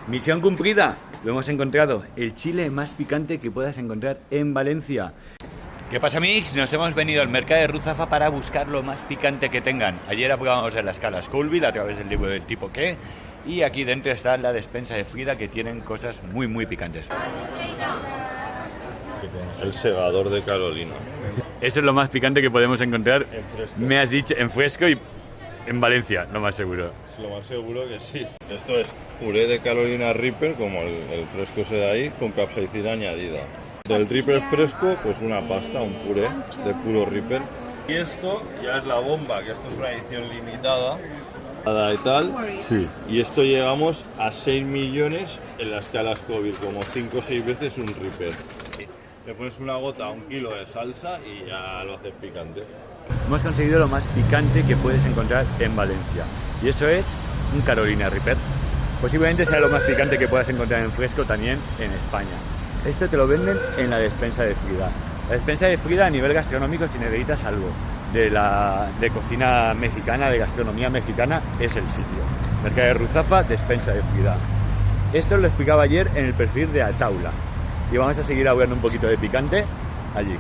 Misión cumplida, lo hemos encontrado, el chile más picante que puedas encontrar en Valencia. ¿Qué pasa, Mix? Nos hemos venido al mercado de Ruzafa para buscar lo más picante que tengan. Ayer aprobamos en la escala Scoville a través del libro del tipo qué, y aquí dentro está la despensa de Frida, que tienen cosas muy picantes. El segador de Carolina. Eso es lo más picante que podemos encontrar, En fresco. me has dicho, en fresco y en Valencia, lo más seguro. Es lo más seguro que sí. Esto es puré de Carolina Reaper, como el fresco se da ahí, con capsaicina añadida. Del Reaper fresco, pues una pasta, un puré de puro Reaper. Y esto ya es la bomba, que esto es una edición limitada. Y tal. Sí. Y esto llegamos a 6 millones en la escala Scoville, como 5 o 6 veces un Reaper. Le pones una gota a 1 kilo de salsa y ya lo haces picante. Hemos conseguido lo más picante que puedes encontrar en Valencia, y eso es un Carolina Reaper. Posiblemente sea lo más picante que puedas encontrar en fresco también en España. Esto te lo venden en la despensa de Frida. La despensa de Frida, a nivel gastronómico, si necesitas algo de cocina mexicana, de gastronomía mexicana, es el sitio. Mercado de Ruzafa, despensa de Frida. Esto lo explicaba ayer en el perfil de Ataula. Y vamos a seguir hablando un poquito de picante allí.